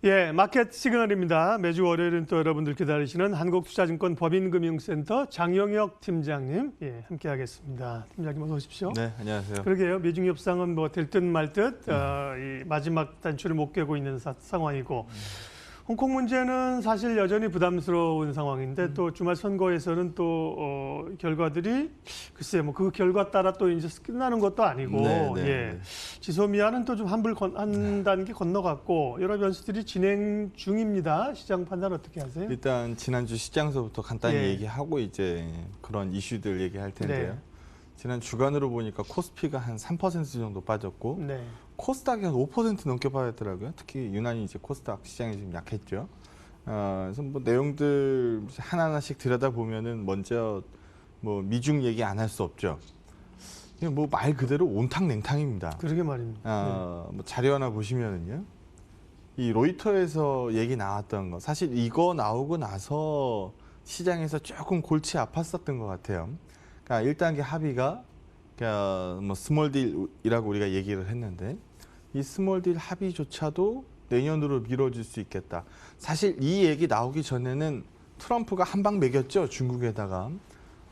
예, 마켓 시그널입니다. 매주 월요일은 또 여러분들 기다리시는 한국투자증권 법인금융센터 장영혁 팀장님 함께하겠습니다. 팀장님 어서 오십시오. 네, 안녕하세요. 그러게요. 미중 협상은 뭐 될 듯 말 듯 이 마지막 단추를 못 깨고 있는 상황이고 홍콩 문제는 사실 여전히 부담스러운 상황인데 또 주말 선거에서는 또 결과들이 글쎄 뭐 그 결과 따라 또 이제 끝나는 것도 아니고 지소미아는 또 좀 한 단계 건너갔고 여러 변수들이 진행 중입니다. 시장 판단 어떻게 하세요? 일단 지난주 시장서부터 간단히 얘기하고 이제 그런 이슈들 얘기할 텐데요. 지난 주간으로 보니까 코스피가 한 3% 정도 빠졌고 코스닥이 한 5% 넘게 빠졌더라고요. 특히 유난히 이제 코스닥 시장이 좀 약했죠. 그래서 뭐 내용들 하나하나씩 들여다 보면은 먼저 뭐 미중 얘기 안 할 수 없죠. 뭐 말 그대로 온탕냉탕입니다. 그러게 말입니다. 뭐 자료 하나 보시면은요. 이 로이터에서 얘기 나왔던 거 사실 이거 나오고 나서 시장에서 조금 골치 아팠었던 것 같아요. 그러니까 1단계 합의가 그러니까 뭐 스몰 딜이라고 우리가 얘기를 했는데 이 스몰 딜 합의조차도 내년으로 미뤄질 수 있겠다. 사실 이 얘기 나오기 전에는 트럼프가 한 방 매겼죠. 중국에다가.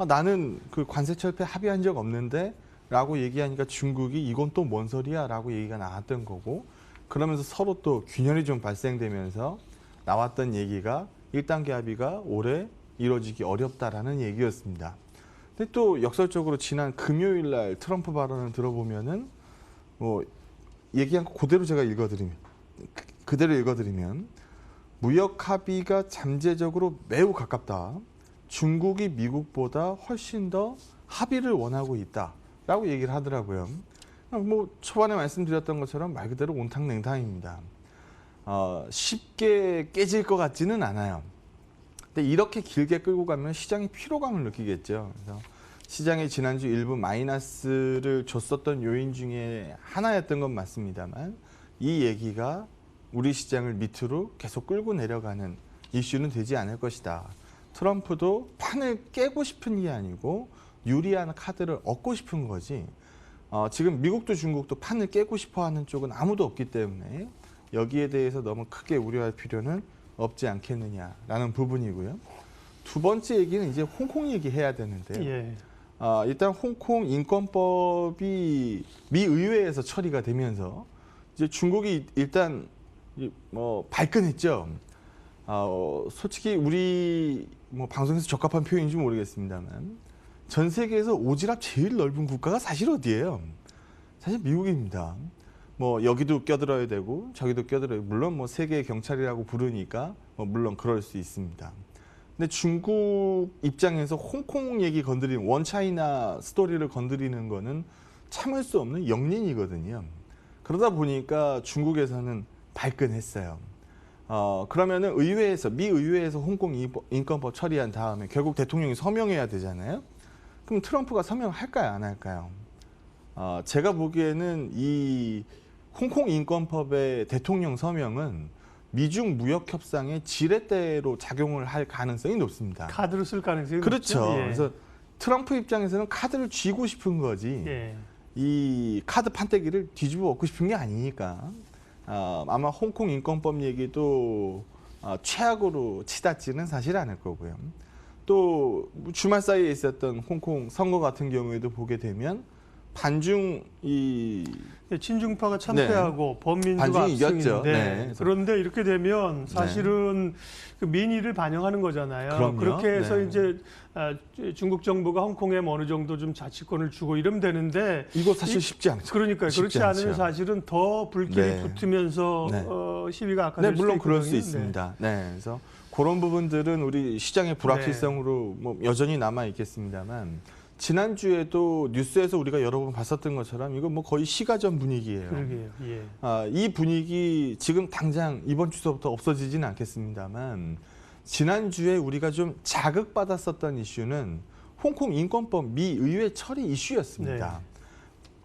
나는 그 관세 철폐 합의한 적 없는데 라고 얘기하니까 중국이 이건 또 뭔 소리야 라고 얘기가 나왔던 거고 그러면서 서로 또 균열이 좀 발생되면서 나왔던 얘기가 1단계 합의가 올해 이루어지기 어렵다라는 얘기였습니다. 근데 또 역설적으로 지난 금요일 날 트럼프 발언을 들어보면은 뭐 얘기한 거 그대로 제가 그대로 읽어드리면 무역 합의가 잠재적으로 매우 가깝다. 중국이 미국보다 훨씬 더 합의를 원하고 있다라고 얘기를 하더라고요. 뭐 초반에 말씀드렸던 것처럼 말 그대로 온탕냉탕입니다. 쉽게 깨질 것 같지는 않아요. 근데 이렇게 길게 끌고 가면 시장이 피로감을 느끼겠죠. 그래서 시장이 지난주 일부 마이너스를 줬었던 요인 중에 하나였던 건 맞습니다만 이 얘기가 우리 시장을 밑으로 계속 끌고 내려가는 이슈는 되지 않을 것이다. 트럼프도 판을 깨고 싶은 게 아니고 유리한 카드를 얻고 싶은 거지. 지금 미국도 중국도 판을 깨고 싶어하는 쪽은 아무도 없기 때문에 여기에 대해서 너무 크게 우려할 필요는 없지 않겠느냐라는 부분이고요. 두 번째 얘기는 이제 홍콩 얘기해야 되는데요. 일단 홍콩 인권법이 미 의회에서 처리가 되면서 이제 중국이 일단 뭐 발끈했죠. 솔직히 우리 뭐 방송에서 적합한 표현인지 모르겠습니다만 전 세계에서 오지랖 제일 넓은 국가가 사실 어디예요? 사실 미국입니다. 뭐 여기도 껴들어야 되고 저기도 껴들어야 되고 물론 뭐 세계 경찰이라고 부르니까 물론 그럴 수 있습니다. 근데 중국 입장에서 홍콩 얘기 건드리는 원차이나 스토리를 건드리는 거는 참을 수 없는 역린이거든요. 그러다 보니까 중국에서는 발끈했어요. 그러면은 미 의회에서 홍콩 인권법 처리한 다음에 결국 대통령이 서명해야 되잖아요. 그럼 트럼프가 서명할까요, 안 할까요? 제가 보기에는 이 홍콩 인권법의 대통령 서명은 미중 무역 협상의 지렛대로 작용을 할 가능성이 높습니다. 카드로 쓸 가능성이 그렇죠. 높죠. 그래서 트럼프 입장에서는 카드를 쥐고 싶은 거지. 이 카드 판때기를 뒤집어 엎고 싶은 게 아니니까. 아마 홍콩 인권법 얘기도 최악으로 치닫지는 사실 않을 거고요. 또 주말 사이에 있었던 홍콩 선거 같은 경우에도 보게 되면 친중파가 참패하고 범민주가 압승인데 그런데 이렇게 되면 사실은 그 민의를 반영하는 거잖아요. 그렇게 해서 이제 중국 정부가 홍콩에 어느 정도 좀 자치권을 주고 이러면 되는데 이거 사실 쉽지 않죠. 그러니까요. 그렇지 않으면 사실은 더 불길이 붙으면서 시위가 악화될 수도 물론 있거든요. 그럴 수 있습니다. 그래서 그런 부분들은 우리 시장의 불확실성으로 뭐 여전히 남아 있겠습니다만 지난주에도 뉴스에서 우리가 여러 번 봤었던 것처럼 이거 뭐 거의 시가전 분위기예요. 그러게요. 이 분위기 지금 당장 이번 주서부터 없어지지는 않겠습니다만 지난주에 우리가 좀 자극받았었던 이슈는 홍콩 인권법 미 의회 처리 이슈였습니다.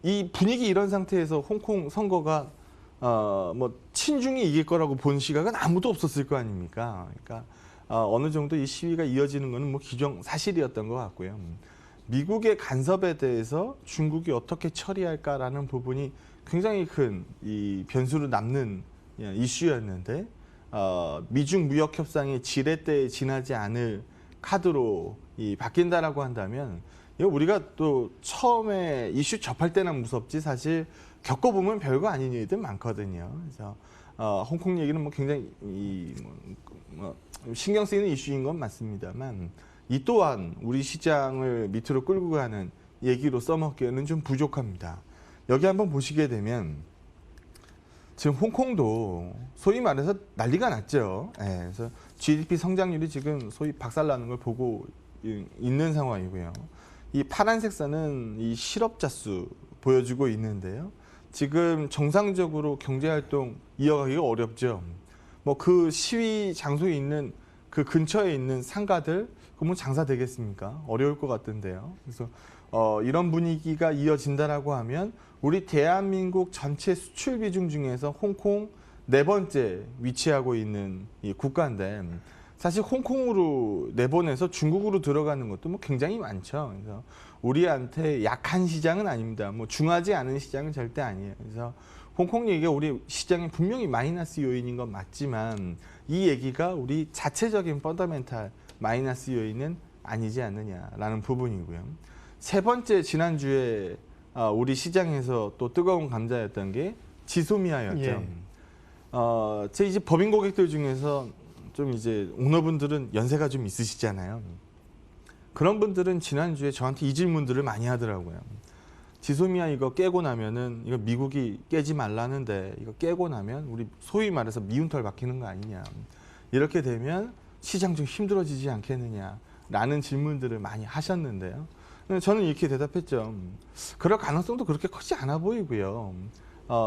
이 분위기 이런 상태에서 홍콩 선거가 뭐 친중이 이길 거라고 본 시각은 아무도 없었을 거 아닙니까? 그러니까 어느 정도 이 시위가 이어지는 것은 뭐 기정사실이었던 것 같고요. 미국의 간섭에 대해서 중국이 어떻게 처리할까라는 부분이 굉장히 큰 이 변수로 남는 이슈였는데 미중 무역 협상의 지렛대에 지나지 않을 카드로 바뀐다라고 한다면 이거 우리가 또 처음에 이슈 접할 때는 무섭지 사실 겪어보면 별거 아닌 일들 많거든요. 그래서 홍콩 얘기는 뭐 굉장히 신경 쓰이는 이슈인 건 맞습니다만 이 또한 우리 시장을 밑으로 끌고 가는 얘기로 써먹기에는 좀 부족합니다. 여기 한번 보시게 되면 지금 홍콩도 소위 말해서 난리가 났죠. 예, 그래서 GDP 성장률이 지금 소위 박살나는 걸 보고 있는 상황이고요. 이 파란색 선은 이 실업자 수 보여주고 있는데요. 지금 정상적으로 경제활동 이어가기가 어렵죠. 뭐 그 시위 장소에 있는 그 근처에 있는 상가들 그러면 장사 되겠습니까? 어려울 것 같던데요. 그래서 이런 분위기가 이어진다라고 하면 우리 대한민국 전체 수출 비중 중에서 홍콩 4번째 위치하고 있는 이 국가인데 사실 홍콩으로 내보내서 중국으로 들어가는 것도 뭐 굉장히 많죠. 그래서 우리한테 약한 시장은 아닙니다. 뭐 중하지 않은 시장은 절대 아니에요. 그래서 홍콩 얘기가 우리 시장에 분명히 마이너스 요인인 건 맞지만 이 얘기가 우리 자체적인 펀더멘탈 마이너스 요인은 아니지 않느냐라는 부분이고요. 세 번째 지난주에 우리 시장에서 또 뜨거운 감자였던 게 지소미아였죠. 예. 제 이제 법인 고객들 중에서 좀 이제 오너분들은 연세가 좀 있으시잖아요. 그런 분들은 지난주에 저한테 이 질문들을 많이 하더라고요. 지소미아 이거 깨고 나면은 이거 미국이 깨지 말라는데 이거 깨고 나면 우리 소위 말해서 미운털 박히는 거 아니냐. 이렇게 되면 시장 좀 힘들어지지 않겠느냐라는 질문들을 많이 하셨는데요. 저는 이렇게 대답했죠. 그럴 가능성도 그렇게 크지 않아 보이고요.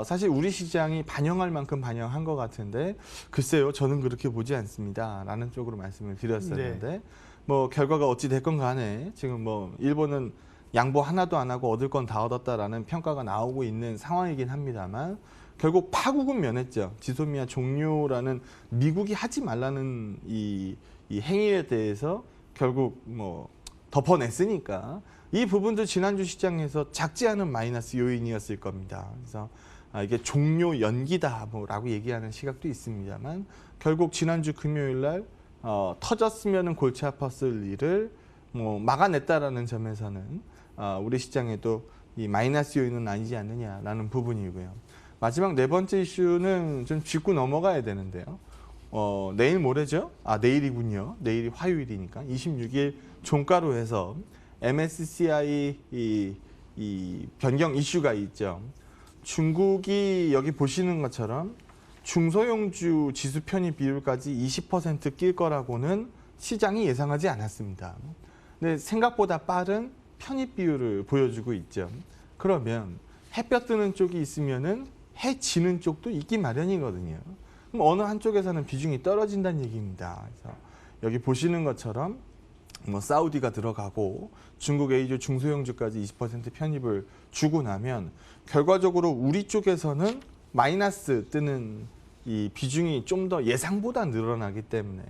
사실 우리 시장이 반영할 만큼 반영한 것 같은데 글쎄요, 저는 그렇게 보지 않습니다. 라는 쪽으로 말씀을 드렸었는데 네. 뭐 결과가 어찌 됐건 간에 지금 뭐 일본은 양보 하나도 안 하고 얻을 건 다 얻었다라는 평가가 나오고 있는 상황이긴 합니다만 결국 파국은 면했죠. 지소미아 종료라는 미국이 하지 말라는 이 행위에 대해서 결국 뭐 덮어냈으니까 이 부분도 지난주 시장에서 작지 않은 마이너스 요인이었을 겁니다. 그래서 이게 종료 연기다 뭐라고 얘기하는 시각도 있습니다만 결국 지난주 금요일 날 터졌으면은 골치 아팠을 일을 뭐 막아냈다라는 점에서는 우리 시장에도 이 마이너스 요인은 아니지 않느냐라는 부분이고요. 마지막 네 번째 이슈는 좀 짚고 넘어가야 되는데요. 내일 모레죠? 내일이군요. 내일이 화요일이니까 26일 종가로 해서 MSCI 이 변경 이슈가 있죠. 중국이 여기 보시는 것처럼 중소형주 지수 편입 비율까지 20% 낄 거라고는 시장이 예상하지 않았습니다. 근데 생각보다 빠른 편입 비율을 보여주고 있죠. 그러면 햇볕 뜨는 쪽이 있으면은 해 지는 쪽도 있기 마련이거든요. 그럼 어느 한쪽에서는 비중이 떨어진다는 얘기입니다. 그래서 여기 보시는 것처럼 뭐 사우디가 들어가고 중국 A주 중소형주까지 20% 편입을 주고 나면 결과적으로 우리 쪽에서는 마이너스 뜨는 이 비중이 좀 더 예상보다 늘어나기 때문에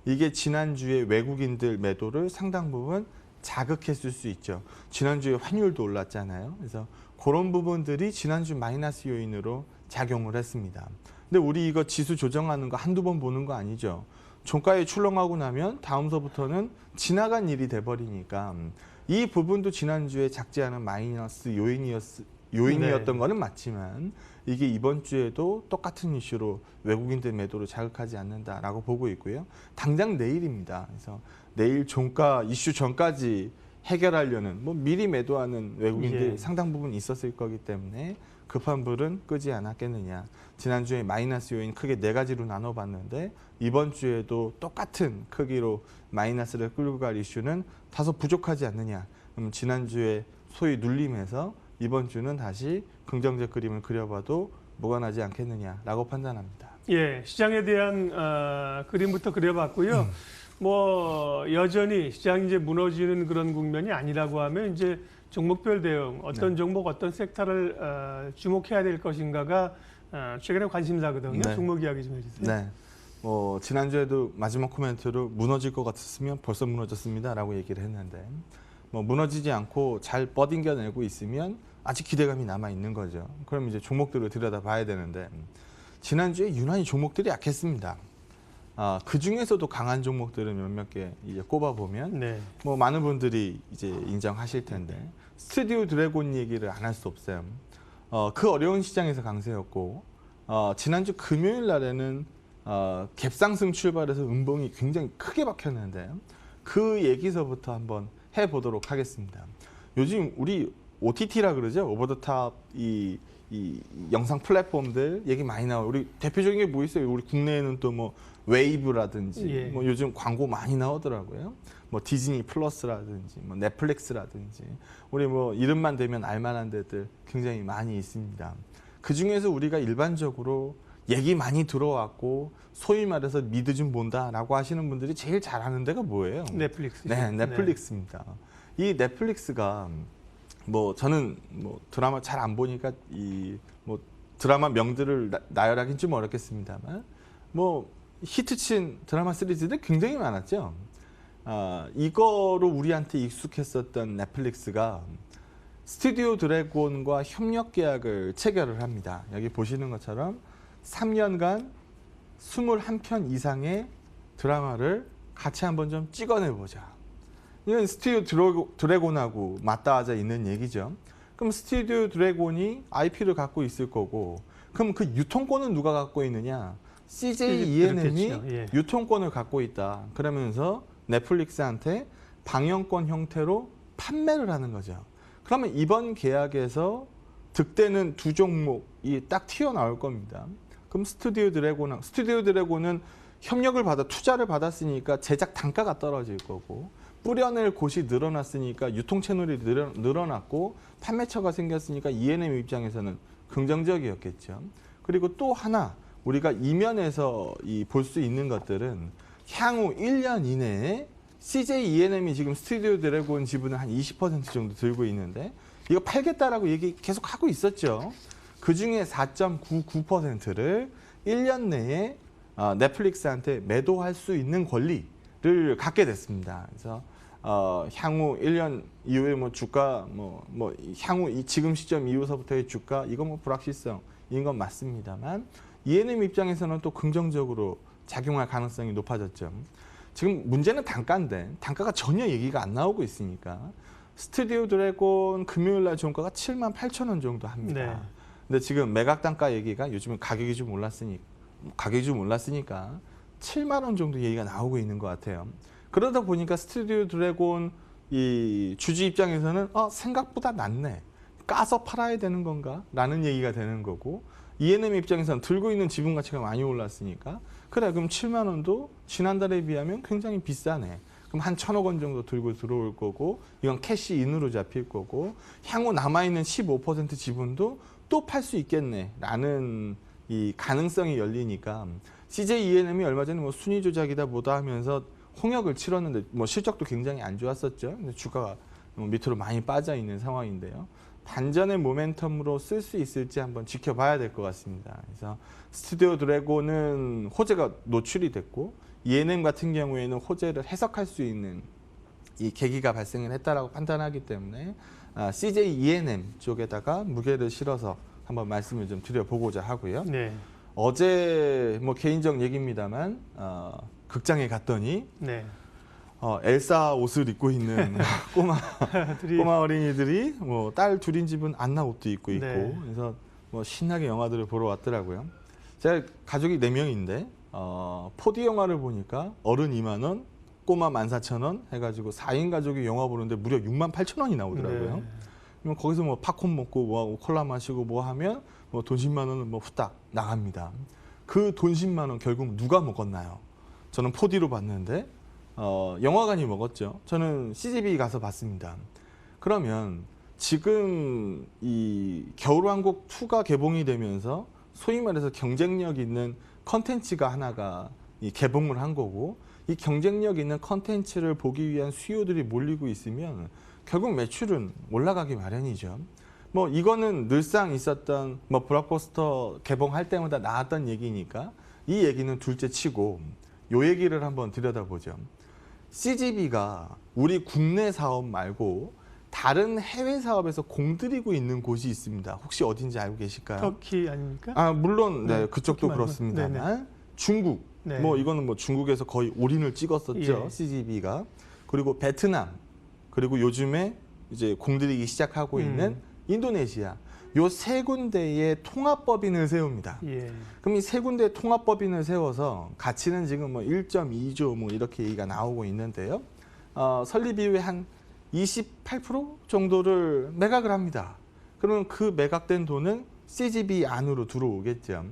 이게 지난주에 외국인들 매도를 상당 부분 자극했을 수 있죠. 지난주에 환율도 올랐잖아요. 그래서 그런 부분들이 지난주 마이너스 요인으로 작용을 했습니다. 근데 우리 이거 지수 조정하는 거 한두 번 보는 거 아니죠. 종가에 출렁하고 나면 다음서부터는 지나간 일이 돼버리니까 이 부분도 지난주에 작지 않은 마이너스 요인이었던 거는 맞지만 이게 이번 주에도 똑같은 이슈로 외국인들 매도를 자극하지 않는다라고 보고 있고요. 당장 내일입니다. 그래서 내일 종가 이슈 전까지 해결하려는 뭐 미리 매도하는 외국인들 예. 상당 부분 있었을 거기 때문에 급한 불은 끄지 않았겠느냐. 지난주에 마이너스 요인 크게 4가지로 나눠봤는데 이번 주에도 똑같은 크기로 마이너스를 끌고 갈 이슈는 다소 부족하지 않느냐. 지난주에 소위 눌림에서 이번 주는 다시 긍정적 그림을 그려봐도 무관하지 않겠느냐라고 판단합니다. 예, 시장에 대한 그림부터 그려봤고요. 뭐 여전히 시장이 이제 무너지는 그런 국면이 아니라고 하면 이제 종목별 대응, 어떤 종목, 어떤 섹터를 주목해야 될 것인가가 최근에 관심사거든요. 네. 종목 이야기 좀 해주세요. 네. 뭐 지난주에도 마지막 코멘트로 무너질 것 같았으면 벌써 무너졌습니다라고 얘기를 했는데 뭐 무너지지 않고 잘 뻗ing겨내고 있으면 아직 기대감이 남아 있는 거죠. 그럼 이제 종목들을 들여다봐야 되는데 지난주에 유난히 종목들이 약했습니다. 그 중에서도 강한 종목들을 몇몇 개 이제 꼽아보면 네. 뭐 많은 분들이 이제 인정하실 텐데 스튜디오 드래곤 얘기를 안 할 수 없어요. 그 어려운 시장에서 강세였고 지난주 금요일 날에는 갭상승 출발해서 음봉이 굉장히 크게 박혔는데 그 얘기서부터 한번 해보도록 하겠습니다. 요즘 우리 OTT라 그러죠. 오버 더 탑 이 영상 플랫폼들 얘기 많이 나와요. 우리 대표적인 게 뭐 있어요? 우리 국내에는 또 뭐 웨이브라든지 예. 뭐 요즘 광고 많이 나오더라고요. 뭐 디즈니 플러스라든지 뭐 넷플릭스라든지 우리 뭐 이름만 대면 알만한 데들 굉장히 많이 있습니다. 그 중에서 우리가 일반적으로 얘기 많이 들어왔고 소위 말해서 미드 좀 본다라고 하시는 분들이 제일 잘하는 데가 뭐예요? 넷플릭스. 네, 넷플릭스입니다. 이 넷플릭스가 뭐 저는 뭐 드라마 잘 안 보니까 이 뭐 드라마 명들을 나열하기는 좀 어렵겠습니다만 뭐 히트친 드라마 시리즈들 굉장히 많았죠. 이거로 우리한테 익숙했었던 넷플릭스가 스튜디오 드래곤과 협력 계약을 체결을 합니다. 여기 보시는 것처럼 3년간 21편 이상의 드라마를 같이 한번 좀 찍어내보자. 이건 스튜디오 드래곤하고 맞닿아져 있는 얘기죠. 그럼 스튜디오 드래곤이 IP를 갖고 있을 거고 그럼 그 유통권은 누가 갖고 있느냐? CJ ENM이 예. 유통권을 갖고 있다. 그러면서 넷플릭스한테 방영권 형태로 판매를 하는 거죠. 그러면 이번 계약에서 득대는 두 종목이 딱 튀어나올 겁니다. 그럼 스튜디오 드래곤은 협력을 투자를 받았으니까 제작 단가가 떨어질 거고 뿌려낼 곳이 늘어났으니까 유통 채널이 늘어났고 판매처가 생겼으니까 ENM 입장에서는 긍정적이었겠죠. 그리고 또 하나 우리가 이면에서 볼 수 있는 것들은 향후 1년 이내에 CJ ENM이 지금 스튜디오 드래곤 지분을 한 20% 정도 들고 있는데 이거 팔겠다라고 얘기 계속 하고 있었죠. 그중에 4.99%를 1년 내에 넷플릭스한테 매도할 수 있는 권리를 갖게 됐습니다. 그래서 향후 1년 이후에 뭐 주가 향후 지금 시점 이후서부터의 주가 이건 뭐 불확실성인 건 맞습니다만 ENM 입장에서는 또 긍정적으로 작용할 가능성이 높아졌죠. 지금 문제는 단가인데 단가가 전혀 얘기가 안 나오고 있으니까 스튜디오 드래곤 금요일 날 종가가 78,000원 정도 합니다. 네. 근데 지금 매각 단가 얘기가 요즘은 가격이 좀 올랐으니까 7만 원 정도 얘기가 나오고 있는 것 같아요. 그러다 보니까 스튜디오 드래곤 이 주주 입장에서는 생각보다 낫네. 까서 팔아야 되는 건가? 라는 얘기가 되는 거고 ENM 입장에서는 들고 있는 지분 가치가 많이 올랐으니까 그래 그럼 7만 원도 지난달에 비하면 굉장히 비싸네. 그럼 한 1,000억 원 정도 들고 들어올 거고 이건 캐시인으로 잡힐 거고 향후 남아있는 15% 지분도 또 팔 수 있겠네 라는 이 가능성이 열리니까 CJ ENM이 얼마 전에 뭐 순위 조작이다 뭐다 하면서 홍역을 치렀는데 뭐 실적도 굉장히 안 좋았었죠. 근데 주가가 밑으로 많이 빠져 있는 상황인데요. 반전의 모멘텀으로 쓸 수 있을지 한번 지켜봐야 될 것 같습니다. 그래서 스튜디오 드래곤은 호재가 노출이 됐고 ENM 같은 경우에는 호재를 해석할 수 있는 이 계기가 발생을 했다라고 판단하기 때문에 CJ ENM 쪽에다가 무게를 실어서 한번 말씀을 좀 드려보고자 하고요. 네. 어제 뭐 개인적 얘기입니다만 극장에 갔더니 네. 엘사 옷을 입고 있는 꼬마 어린이들이 뭐 딸 둘인 집은 안나 옷도 입고 있고 네. 그래서 뭐 신나게 영화들을 보러 왔더라고요. 제가 가족이 4명인데 4D 영화를 보니까 어른 2만 원, 꼬마 14,000원 해가지고 4인 가족이 영화 보는데 무려 68,000원이 나오더라고요. 네. 그러면 거기서 뭐 팝콘 먹고 뭐하고 콜라 마시고 뭐 하면 뭐 돈 10만 원은 뭐 후딱 나갑니다. 그 돈 10만 원 결국 누가 먹었나요? 저는 4D로 봤는데 영화관이 먹었죠. 저는 CGV 가서 봤습니다. 그러면 지금 이 겨울왕국 2가 개봉이 되면서 소위 말해서 경쟁력 있는 컨텐츠가 하나가 개봉을 한 거고 이 경쟁력 있는 컨텐츠를 보기 위한 수요들이 몰리고 있으면 결국 매출은 올라가기 마련이죠. 뭐 이거는 늘상 있었던 뭐 블록버스터 개봉할 때마다 나왔던 얘기니까 이 얘기는 둘째 치고 요 얘기를 한번 들여다보죠. CGV가 우리 국내 사업 말고 다른 해외 사업에서 공들이고 있는 곳이 있습니다. 혹시 어딘지 알고 계실까요? 터키 아닙니까? 물론 네, 네, 그쪽도 터키 말고. 그렇습니다만 네네. 중국 네. 뭐 이거는 뭐 중국에서 거의 올인을 찍었었죠. 예. CGV가. 그리고 베트남, 그리고 요즘에 이제 공들이기 시작하고 있는 인도네시아. 요 세 군데의 통합법인을 세웁니다. 예. 그럼 이 세 군데 통합법인을 세워서 가치는 지금 뭐 1.2조 뭐 이렇게 얘기가 나오고 있는데요. 설립 이후에 한 28% 정도를 매각을 합니다. 그러면 그 매각된 돈은 CGV 안으로 들어오겠죠.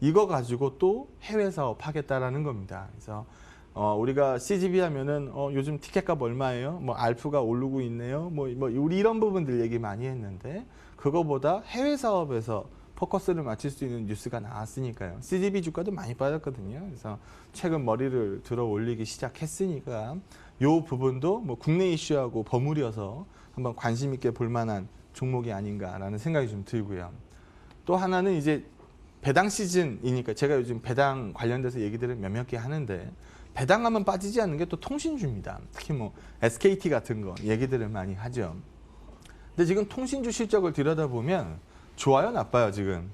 이거 가지고 또 해외 사업 하겠다라는 겁니다. 그래서 우리가 CGV 하면은 요즘 티켓값 얼마예요? 뭐 알프가 오르고 있네요. 뭐 우리 이런 부분들 얘기 많이 했는데 그거보다 해외 사업에서 포커스를 맞출 수 있는 뉴스가 나왔으니까요. CGV 주가도 많이 빠졌거든요. 그래서 최근 머리를 들어 올리기 시작했으니까 요 부분도 뭐 국내 이슈하고 버무려서 한번 관심 있게 볼 만한 종목이 아닌가라는 생각이 좀 들고요. 또 하나는 이제 배당 시즌이니까 제가 요즘 배당 관련돼서 얘기들을 몇몇 개 하는데 배당하면 빠지지 않는 게 또 통신주입니다. 특히 뭐 SKT 같은 거 얘기들을 많이 하죠. 근데 지금 통신주 실적을 들여다보면 좋아요, 나빠요 지금?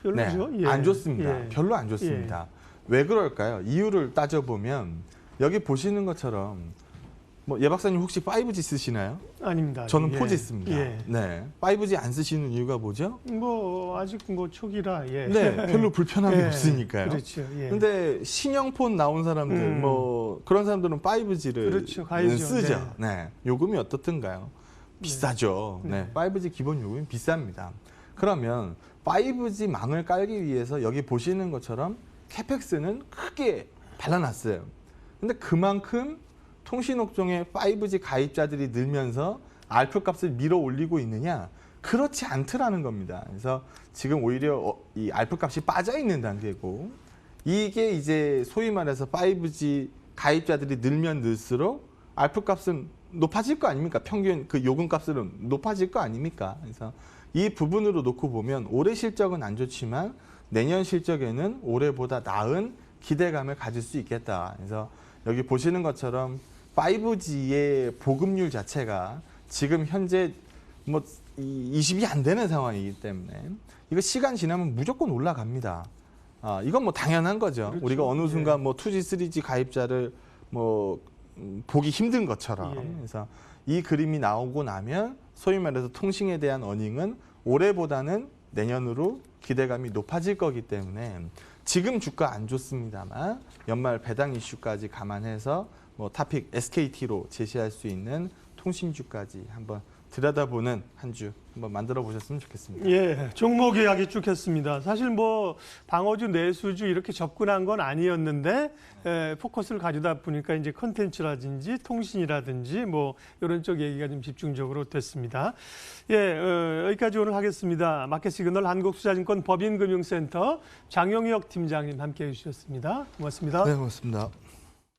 별로죠. 네, 예. 안 좋습니다. 예. 별로 안 좋습니다. 왜 그럴까요? 이유를 따져보면 여기 보시는 것처럼 뭐 예 박사님 혹시 5G 쓰시나요? 아닙니다. 저는 예. 4G 씁니다. 예. 네, 5G 안 쓰시는 이유가 뭐죠? 뭐 아직 뭐 초기라. 예. 네, 별로 불편함이 예. 없으니까요. 그렇죠. 예. 근데 신형폰 나온 사람들 뭐 그런 사람들은 5G를 그렇죠. 가야죠. 쓰죠. 네. 요금이 어떻든가요? 비싸죠. 네. 네. 5G 기본 요금이 비쌉니다. 그러면 5G 망을 깔기 위해서 여기 보시는 것처럼 캐펙스는 크게 발라놨어요. 근데 그만큼 통신업종의 5G 가입자들이 늘면서 알프 값을 밀어 올리고 있느냐? 그렇지 않더라는 겁니다. 그래서 지금 오히려 이 알프 값이 빠져 있는 단계고 이게 이제 소위 말해서 5G 가입자들이 늘면 늘수록 알프 값은 높아질 거 아닙니까? 평균 그 요금 값은 높아질 거 아닙니까? 그래서 이 부분으로 놓고 보면 올해 실적은 안 좋지만 내년 실적에는 올해보다 나은 기대감을 가질 수 있겠다. 그래서 여기 보시는 것처럼 5G의 보급률 자체가 지금 현재 뭐 20이 안 되는 상황이기 때문에 이거 시간 지나면 무조건 올라갑니다. 이건 뭐 당연한 거죠. 그렇죠. 우리가 어느 순간 뭐 2G, 3G 가입자를 뭐 보기 힘든 것처럼. 예. 그래서 이 그림이 나오고 나면 소위 말해서 통신에 대한 어닝은 올해보다는 내년으로 기대감이 높아질 거기 때문에 지금 주가 안 좋습니다만 연말 배당 이슈까지 감안해서 뭐 타픽 SKT로 제시할 수 있는 통신주까지 한번 들여다보는 한 주 한번 만들어 보셨으면 좋겠습니다. 예, 종목 이야기 쭉 했습니다. 사실 뭐 방어주, 내수주 이렇게 접근한 건 아니었는데 포커스를 가져다 보니까 이제 컨텐츠라든지 통신이라든지 뭐 이런 쪽 얘기가 좀 집중적으로 됐습니다. 예, 여기까지 오늘 하겠습니다. 마켓 시그널 한국투자증권 법인금융센터 장용혁 팀장님 함께해 주셨습니다. 고맙습니다. 네, 고맙습니다.